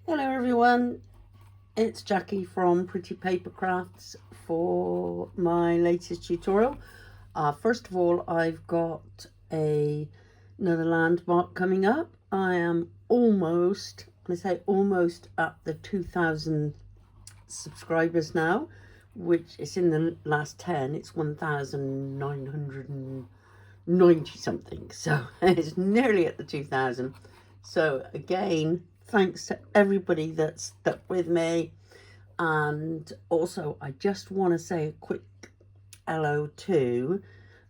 Hello everyone, it's Jacky from Pretty Paper Crafts for my latest tutorial. First of all, I've got another landmark coming up. I am almost, I say almost at the 2,000 subscribers now, which is in the last 10, it's 1,990 something. So it's nearly at the 2,000. So again, thanks to everybody that's stuck with me. And also, I just want to say a quick hello to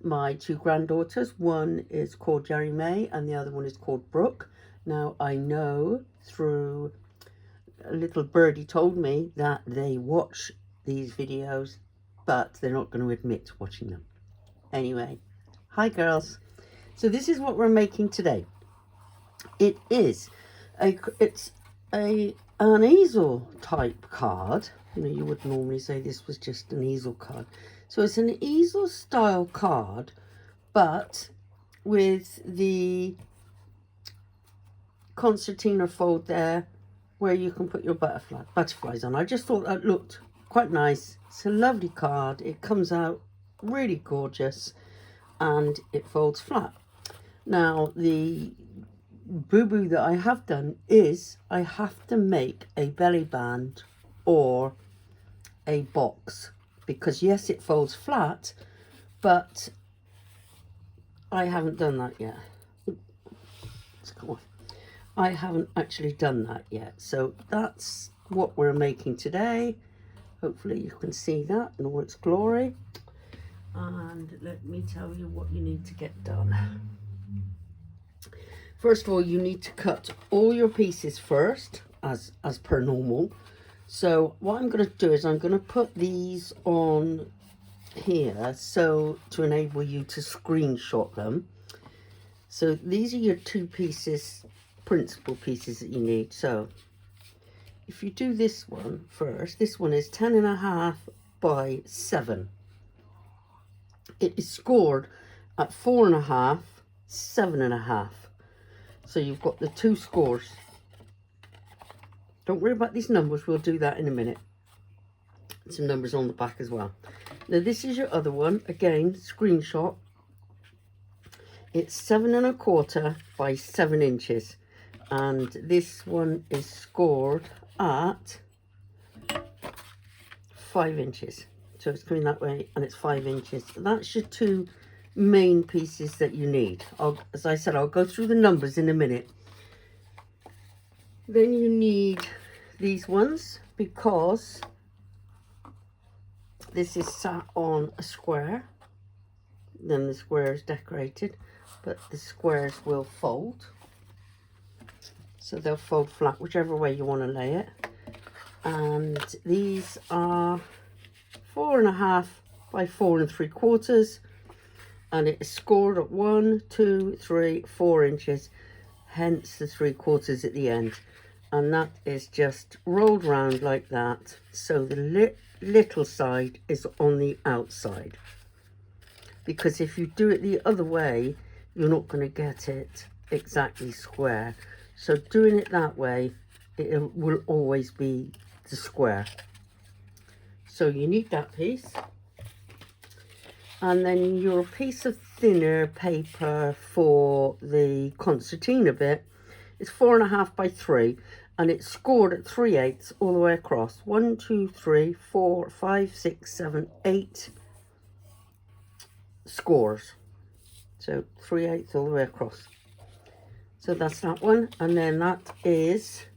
my two granddaughters. One is called Jerry May and the other one is called Brooke. Now, I know through a little birdie told me that they watch these videos, but they're not going to admit to watching them. Anyway, hi girls. So this is what we're making today. It's an easel type card. You know, you would normally say this was just an easel card. So it's an easel style card, but with the concertina fold there where you can put your butterflies on. I just thought that looked quite nice. It's a lovely card. It comes out really gorgeous and it folds flat. Now, the boo-boo that I have done is I have to make a belly band or a box, because yes, it folds flat, but I haven't done that yet. Let's come on. I haven't actually done that yet, so that's what we're making today. Hopefully you can see that in all its glory. And let me tell you what you need to get done. First of all, you need to cut all your pieces first, as per normal. So what I'm going to do is I'm going to put these on here so to enable you to screenshot them. So these are your two pieces, principal pieces that you need. So if you do this one first, this one is 10.5 by 7. It is scored at 4.5, 7.5. So you've got the two scores. Don't worry about these numbers, we'll do that in a minute. Some numbers on the back as well. Now this is your other one, again, screenshot. It's 7.25 by 7 inches. And this one is scored at 5 inches. So it's coming that way and it's 5 inches. That's your two main pieces that you need. As I said, I'll go through the numbers in a minute. Then you need these ones, because this is sat on a square. Then the square is decorated, but the squares will fold. So they'll fold flat, whichever way you want to lay it. And these are 4.5 by 4 3/4. And it is scored at 1, 2, 3, 4 inches, hence the 3/4 at the end. And that is just rolled round like that, so the little side is on the outside. Because if you do it the other way, you're not going to get it exactly square. So doing it that way, it will always be the square. So you need that piece. And then your piece of thinner paper for the concertina bit is 4.5 by 3, and it's scored at 3/8 all the way across. 1, 2, 3, 4, 5, 6, 7, 8 scores. So 3/8 all the way across. So that's that one, and then that is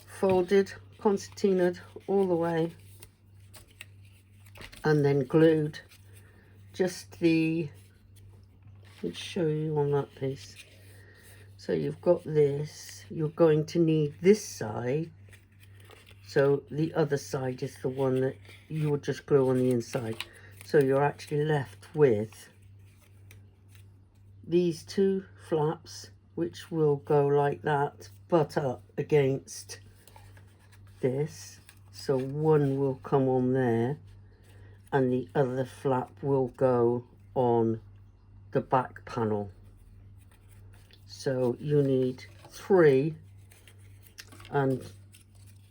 folded, concertinaed all the way, and then glued. Just let's show you on that piece. So you've got this, you're going to need this side, so the other side is the one that you would just glue on the inside. So you're actually left with these two flaps, which will go like that, butt up against this. So one will come on there, and the other flap will go on the back panel. So you need 3 and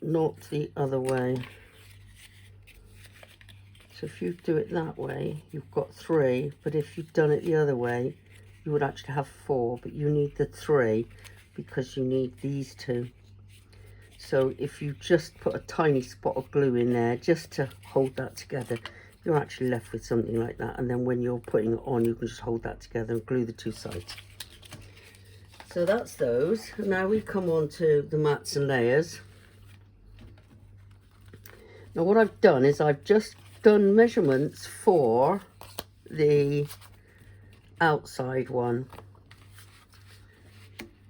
not the other way. So if you do it that way, you've got 3, but if you've done it the other way, you would actually have 4, but you need the 3 because you need these 2. So if you just put a tiny spot of glue in there just to hold that together, you're actually left with something like that. And then when you're putting it on, you can just hold that together and glue the 2 sides. So that's those. Now we come on to the mats and layers. Now what I've done is I've just done measurements for the outside one.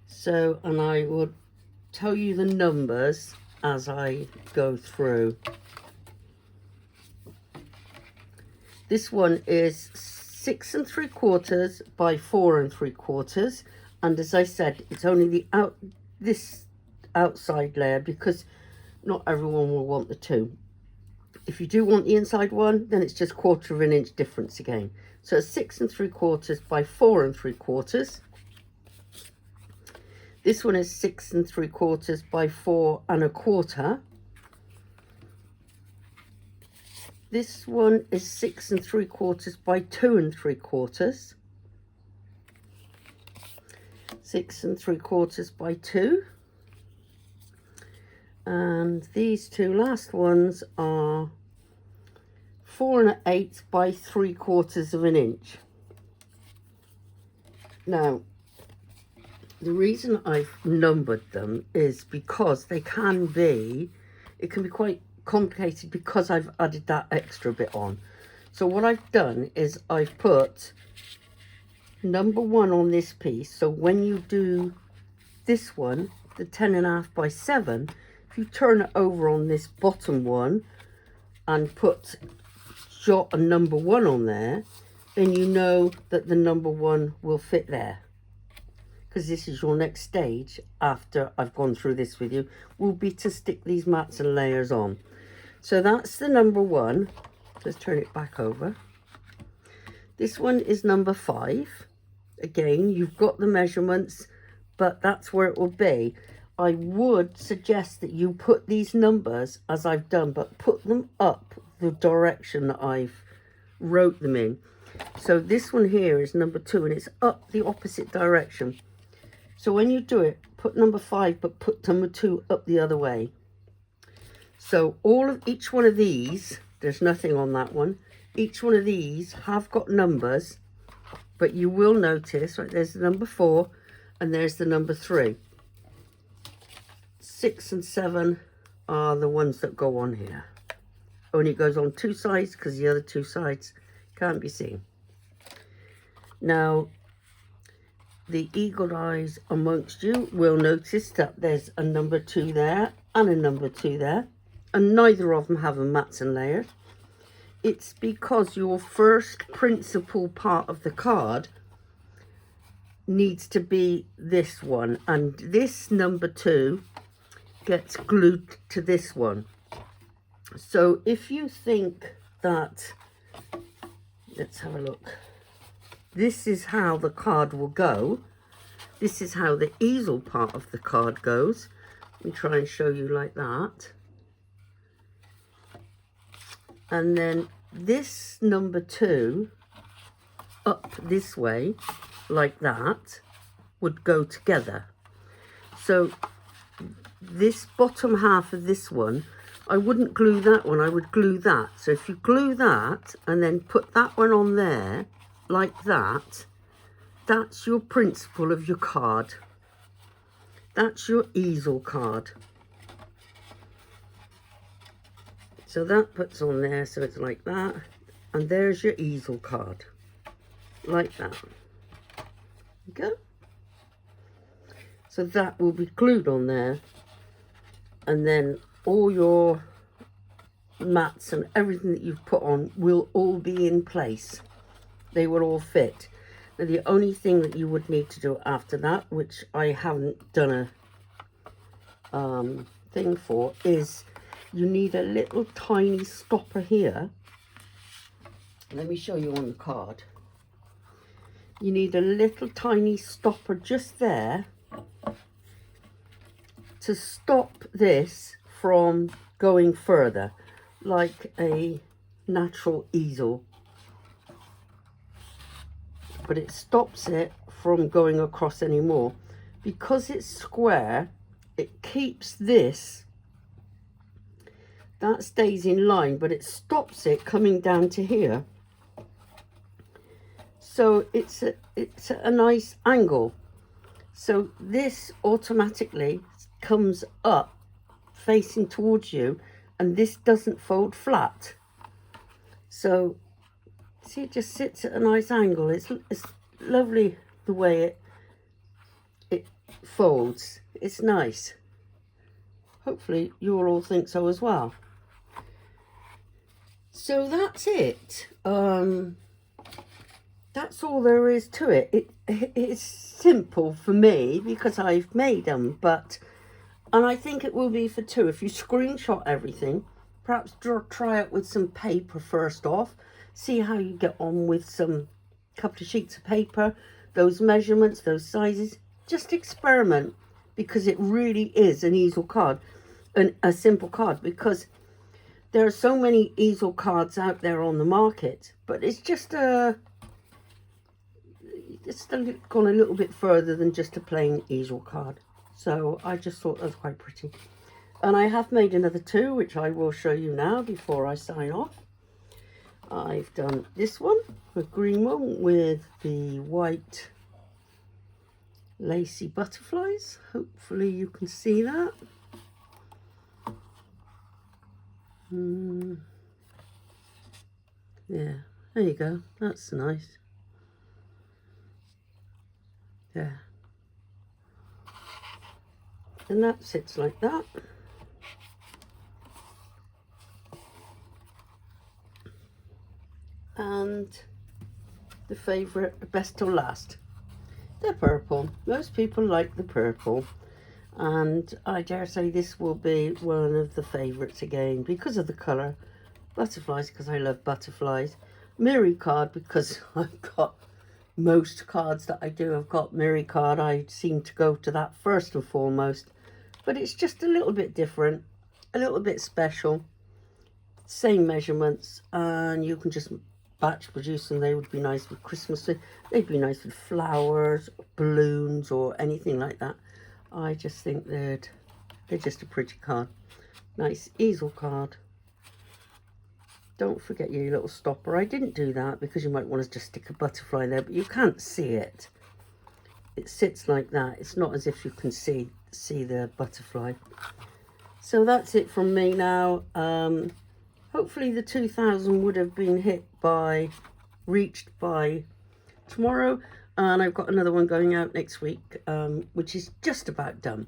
So, and I will tell you the numbers as I go through. This one is 6 3/4 by 4 3/4, and as I said, it's only this outside layer because not everyone will want the 2. If you do want the inside one, then it's just 1/4 inch difference again. So it's 6 3/4 by 4 3/4. This one is 6 3/4 by 4 1/4. This one is 6 3/4 by 2 3/4. 6 3/4 by 2. And these 2 last ones are 4 1/8 by 3/4 inch. Now, the reason I've numbered them is because it can be quite complicated because I've added that extra bit on. So what I've done is I've put number 1 on this piece. So when you do this one, the 10.5 by 7, if you turn it over on this bottom one and jot a number 1 on there, then you know that the number 1 will fit there. Because this is your next stage after I've gone through this with you, will be to stick these mats and layers on. So that's the number 1. Let's turn it back over. This one is number 5. Again, you've got the measurements, but that's where it will be. I would suggest that you put these numbers as I've done, but put them up the direction that I've wrote them in. So this one here is number 2, and it's up the opposite direction. So when you do it, put number 5, but put number 2 up the other way. So each one of these, there's nothing on that one. Each one of these have got numbers, but you will notice, right, there's the number 4 and there's the number 3. 6 and 7 are the ones that go on here. Only goes on 2 sides because the other 2 sides can't be seen. Now, the eagle eyes amongst you will notice that there's a number 2 there and a number 2 there, and neither of them have a mats and layers. It's because your first principal part of the card needs to be this one, and this number 2 gets glued to this one. So if you think that, let's have a look, this is how the card will go, this is how the easel part of the card goes. Let me try and show you like that. And then this number 2 up this way like that would go together. So this bottom half of this one, I wouldn't glue that one, I would glue that. So if you glue that and then put that one on there like that, that's your principle of your card. That's your easel card. So that puts on there, so it's like that, and there's your easel card, like that. There you go. So that will be glued on there, and then all your mats and everything that you've put on will all be in place. They will all fit. Now the only thing that you would need to do after that, which I haven't done a thing for, is you need a little tiny stopper here. Let me show you on the card. You need a little tiny stopper just there to stop this from going further, like a natural easel. But it stops it from going across anymore. Because it's square, it keeps this, that stays in line, but it stops it coming down to here. So it's a nice angle. So this automatically comes up facing towards you, and this doesn't fold flat. So see, it just sits at a nice angle. It's lovely the way it folds. It's nice. Hopefully you'll all think so as well. So that's it. That's all there is to it. It's simple for me because I've made them, and I think it will be for two. If you screenshot everything, perhaps try it with some paper first off. See how you get on with some couple of sheets of paper, those measurements, those sizes. Just experiment, because it really is an easel card, a simple card, because there are so many easel cards out there on the market, but it's gone a little bit further than just a plain easel card. So I just thought that was quite pretty. And I have made another two, which I will show you now before I sign off. I've done this one, a green one with the white lacy butterflies. Hopefully you can see that. Yeah, there you go. That's nice. Yeah. And that sits like that. And the favourite, best till last, the purple. Most people like the purple, and I dare say this will be one of the favourites again because of the colour. Butterflies, because I love butterflies. Miri card, because I've got most cards that I do, I've got Miri card. I seem to go to that first and foremost, but it's just a little bit different, a little bit special. Same measurements, and you can just batch produce them. They would be nice with Christmas. They'd be nice with flowers, balloons, or anything like that. I just think they're just a pretty card. Nice easel card. Don't forget your little stopper. I didn't do that because you might want to just stick a butterfly there, but you can't see it. It sits like that. It's not as if you can see the butterfly. So that's it from me now. Hopefully the 2,000 would have been reached by tomorrow, and I've got another one going out next week, which is just about done.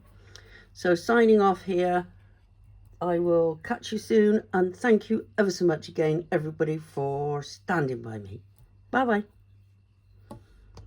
So signing off here. I will catch you soon, and thank you ever so much again, everybody, for standing by me. Bye bye.